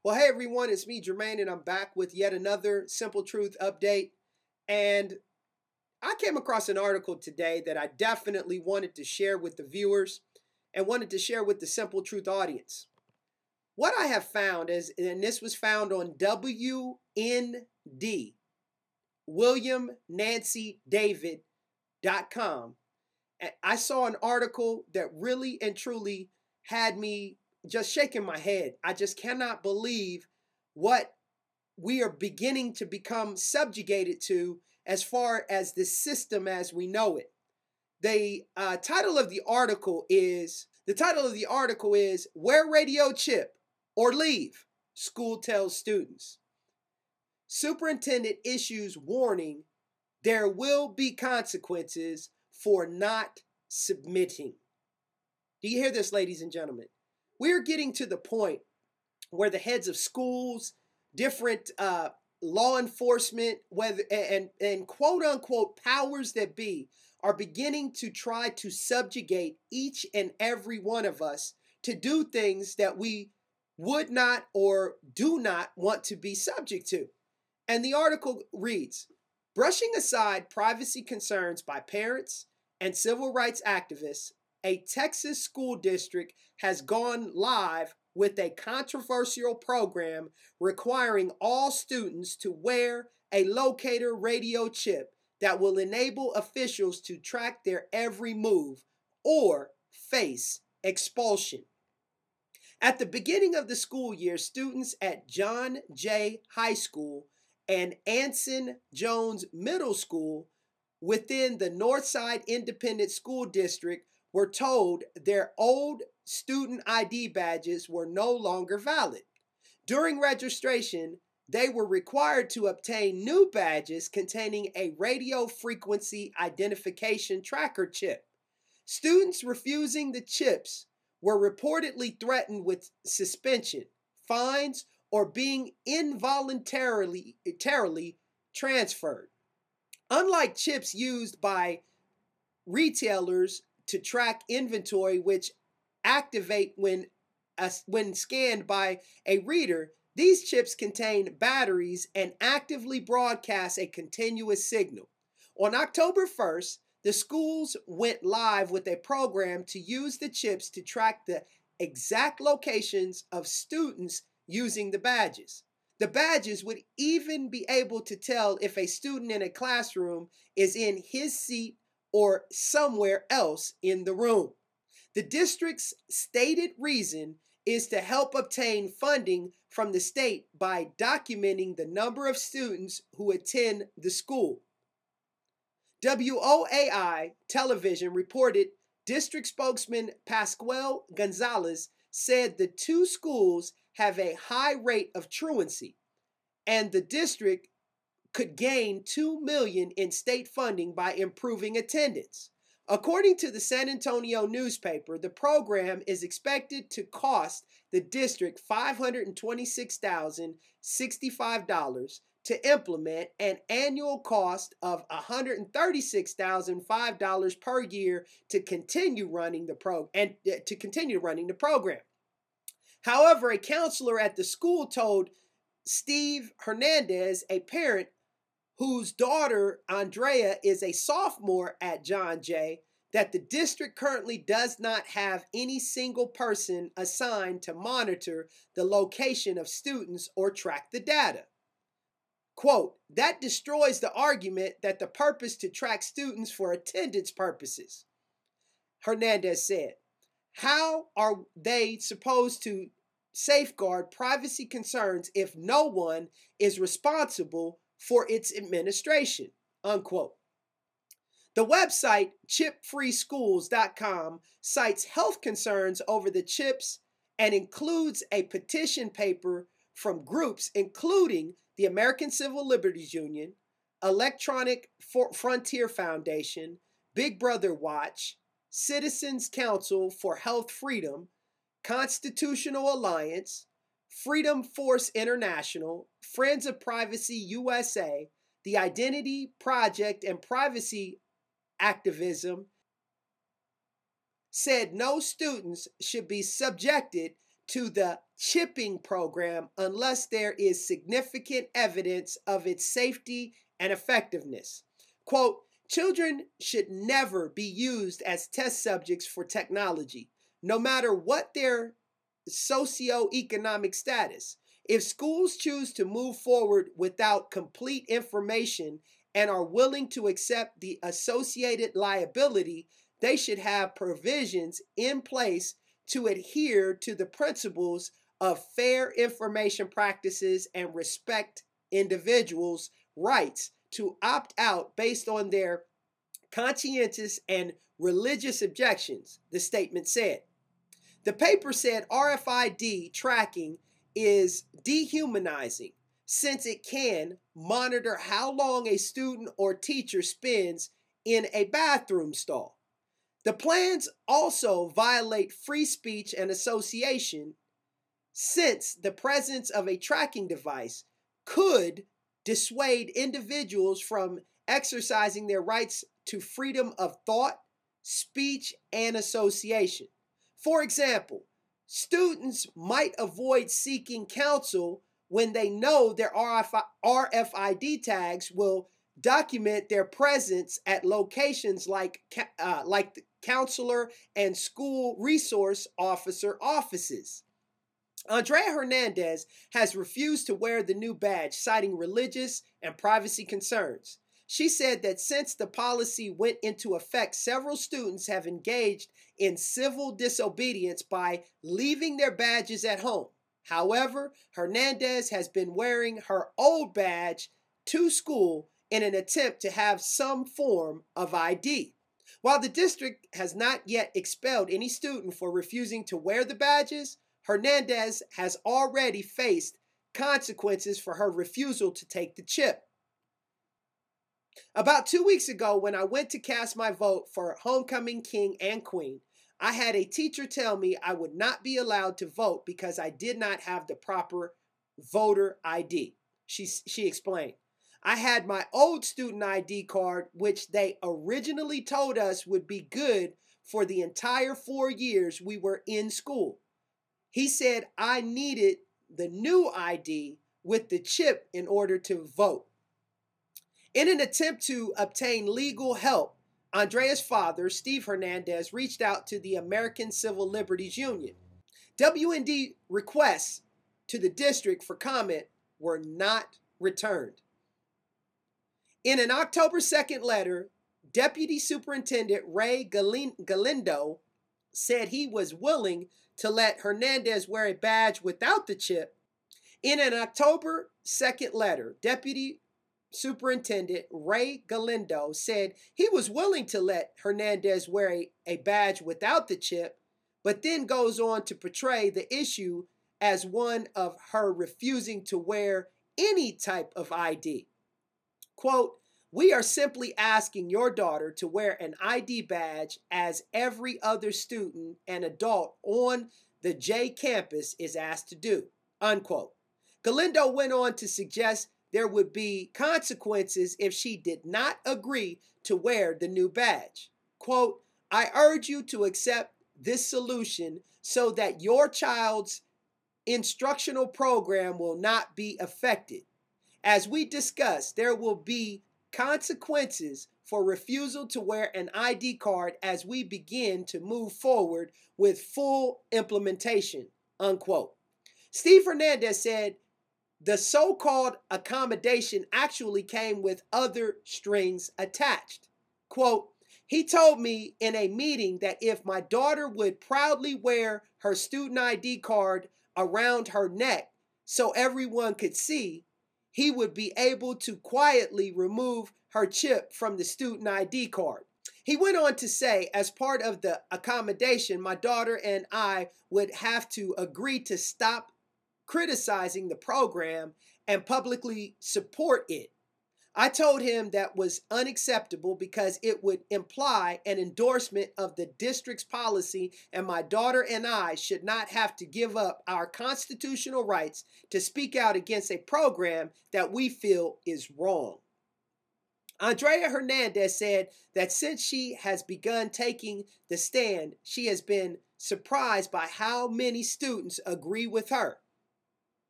Well, hey everyone, it's me, Jermaine, and I'm back with yet another Simple Truth update. And I came across an article today that I definitely wanted to share with the viewers and wanted to share with the Simple Truth audience. What I have found is, and this was found on WND, WilliamNancyDavid.com. And I saw an article that really and truly had me just shaking my head. I just cannot believe what we are beginning to become subjugated to as far as the system as we know it. The title of the article is Wear Radio Chip or Leave, School Tells Students. Superintendent issues warning there will be consequences for not submitting. Do you hear this, ladies and gentlemen? We're getting to the point where the heads of schools, different law enforcement, and quote unquote powers that be are beginning to try to subjugate each and every one of us to do things that we would not or do not want to be subject to. And the article reads, brushing aside privacy concerns by parents and civil rights activists, a Texas school district has gone live with a controversial program requiring all students to wear a locator radio chip that will enable officials to track their every move or face expulsion. At the beginning of the school year, students at John Jay High School and Anson Jones Middle School within the Northside Independent School District were told their old student ID badges were no longer valid. During registration, they were required to obtain new badges containing a radio frequency identification tracker chip. Students refusing the chips were reportedly threatened with suspension, fines, or being involuntarily transferred. Unlike chips used by retailers to track inventory, which activate when scanned by a reader, these chips contain batteries and actively broadcast a continuous signal. On October 1st, the schools went live with a program to use the chips to track the exact locations of students using the badges. The badges would even be able to tell if a student in a classroom is in his seat or somewhere else in the room. The district's stated reason is to help obtain funding from the state by documenting the number of students who attend the school. WOAI television reported district spokesman Pascual Gonzalez said the two schools have a high rate of truancy, and the district could gain $2 million in state funding by improving attendance. According to the San Antonio newspaper, the program is expected to cost the district $526,065 to implement, an annual cost of $136,005 per year to continue running the program. However, a counselor at the school told Steve Hernandez, a parent whose daughter Andrea is a sophomore at John Jay, that the district currently does not have any single person assigned to monitor the location of students or track the data. Quote, that destroys the argument that the purpose to track students for attendance purposes, Hernandez said. How are they supposed to safeguard privacy concerns if no one is responsible for its administration, unquote. The website chipfreeschools.com cites health concerns over the chips and includes a petition paper from groups including the American Civil Liberties Union, Electronic Frontier Foundation, Big Brother Watch, Citizens Council for Health Freedom, Constitutional Alliance, Freedom Force International, Friends of Privacy USA, the Identity Project, and Privacy Activism said no students should be subjected to the chipping program unless there is significant evidence of its safety and effectiveness. Quote, children should never be used as test subjects for technology, no matter what their socioeconomic status. If schools choose to move forward without complete information and are willing to accept the associated liability, they should have provisions in place to adhere to the principles of fair information practices and respect individuals' rights to opt out based on their conscientious and religious objections, the statement said. The paper said RFID tracking is dehumanizing since it can monitor how long a student or teacher spends in a bathroom stall. The plans also violate free speech and association since the presence of a tracking device could dissuade individuals from exercising their rights to freedom of thought, speech, and association. For example, students might avoid seeking counsel when they know their RFID tags will document their presence at locations like the counselor and school resource officer offices. Andrea Hernandez has refused to wear the new badge, citing religious and privacy concerns. She said that since the policy went into effect, several students have engaged in civil disobedience by leaving their badges at home. However, Hernandez has been wearing her old badge to school in an attempt to have some form of ID. While the district has not yet expelled any student for refusing to wear the badges, Hernandez has already faced consequences for her refusal to take the chip. About 2 weeks ago, when I went to cast my vote for homecoming king and queen, I had a teacher tell me I would not be allowed to vote because I did not have the proper voter ID. She explained. I had my old student ID card, which they originally told us would be good for the entire 4 years we were in school. He said I needed the new ID with the chip in order to vote. In an attempt to obtain legal help, Andrea's father, Steve Hernandez, reached out to the American Civil Liberties Union. WND requests to the district for comment were not returned. In an October 2nd letter, Deputy Superintendent Ray Galindo said he was willing to let Hernandez wear a badge without the chip. In an October 2nd letter, Deputy Superintendent Ray Galindo said he was willing to let Hernandez wear a badge without the chip, but then goes on to portray the issue as one of her refusing to wear any type of ID. Quote, we are simply asking your daughter to wear an ID badge as every other student and adult on the J campus is asked to do, unquote. Galindo went on to suggest there would be consequences if she did not agree to wear the new badge. Quote, I urge you to accept this solution so that your child's instructional program will not be affected. As we discussed, there will be consequences for refusal to wear an ID card as we begin to move forward with full implementation, unquote. Steve Hernandez said the so-called accommodation actually came with other strings attached. Quote, he told me in a meeting that if my daughter would proudly wear her student ID card around her neck so everyone could see, he would be able to quietly remove her chip from the student ID card. He went on to say, as part of the accommodation, my daughter and I would have to agree to stop criticizing the program and publicly support it. I told him that was unacceptable because it would imply an endorsement of the district's policy, and my daughter and I should not have to give up our constitutional rights to speak out against a program that we feel is wrong. Andrea Hernandez said that since she has begun taking the stand, she has been surprised by how many students agree with her.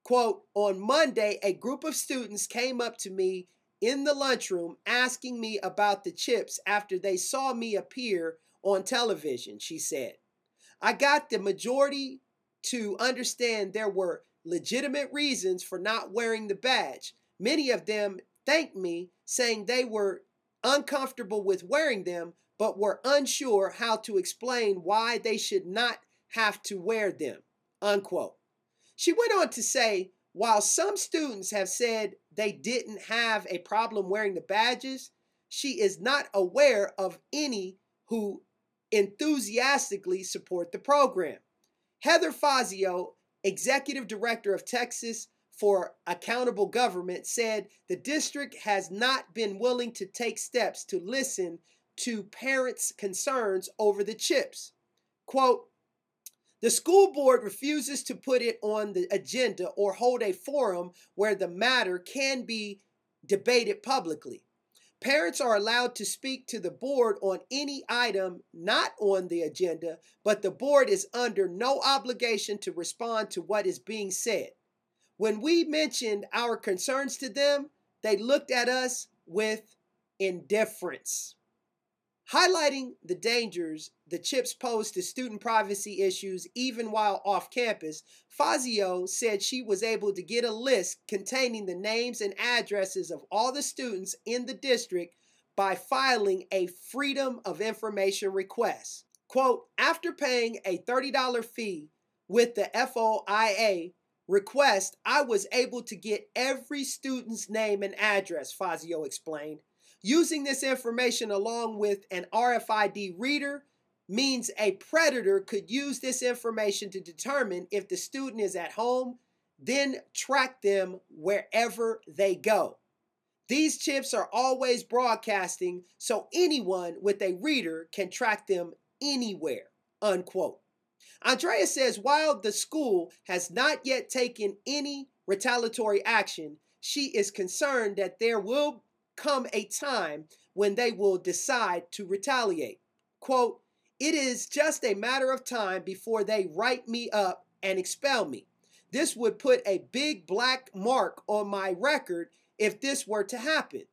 Quote, on Monday, a group of students came up to me in the lunchroom asking me about the chips after they saw me appear on television, she said. I got the majority to understand there were legitimate reasons for not wearing the badge. Many of them thanked me, saying they were uncomfortable with wearing them, but were unsure how to explain why they should not have to wear them, unquote. She went on to say, while some students have said they didn't have a problem wearing the badges, she is not aware of any who enthusiastically support the program. Heather Fazio, executive director of Texas for Accountable Government, said the district has not been willing to take steps to listen to parents' concerns over the chips. Quote, the school board refuses to put it on the agenda or hold a forum where the matter can be debated publicly. Parents are allowed to speak to the board on any item not on the agenda, but the board is under no obligation to respond to what is being said. When we mentioned our concerns to them, they looked at us with indifference. Highlighting the dangers the chips pose to student privacy issues even while off campus, Fazio said she was able to get a list containing the names and addresses of all the students in the district by filing a Freedom of Information request. Quote, after paying a $30 fee with the FOIA request, I was able to get every student's name and address, Fazio explained. Using this information along with an RFID reader means a predator could use this information to determine if the student is at home, then track them wherever they go. These chips are always broadcasting, so anyone with a reader can track them anywhere, unquote. Andrea says while the school has not yet taken any retaliatory action, she is concerned that there will come a time when they will decide to retaliate. Quote, it is just a matter of time before they write me up and expel me. This would put a big black mark on my record if this were to happen.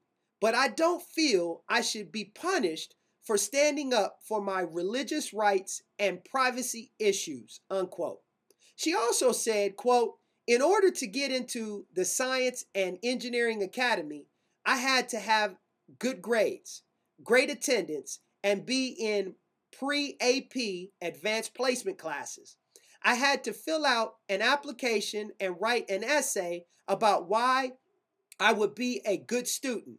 But I don't feel I should be punished for standing up for my religious rights and privacy issues, unquote. She also said, quote, in order to get into the Science and Engineering Academy, I had to have good grades, great attendance, and be in pre-AP advanced placement classes. I had to fill out an application and write an essay about why I would be a good student.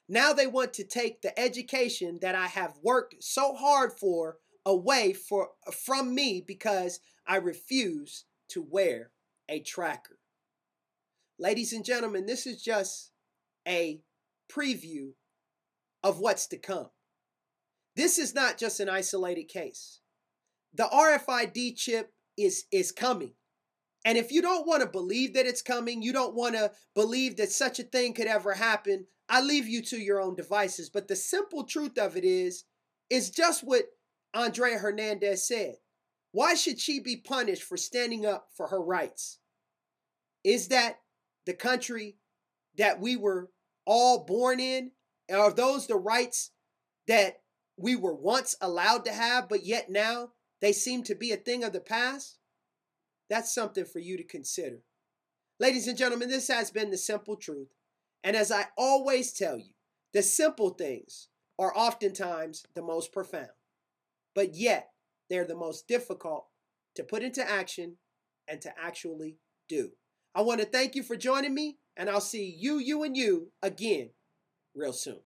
Now they want to take the education that I have worked so hard for away from me because I refuse to wear a tracker. Ladies and gentlemen, this is just a preview of what's to come. This is not just an isolated case. The RFID chip is coming. And if you don't want to believe that it's coming, you don't want to believe that such a thing could ever happen, I leave you to your own devices. But the simple truth of it is just what Andrea Hernandez said. Why should she be punished for standing up for her rights? Is that the country that we were all born in? Are those the rights that we were once allowed to have, but yet now they seem to be a thing of the past? That's something for you to consider. Ladies and gentlemen, this has been The Simple Truth. And as I always tell you, the simple things are oftentimes the most profound, but yet they're the most difficult to put into action and to actually do. I want to thank you for joining me, and I'll see you and you again real soon.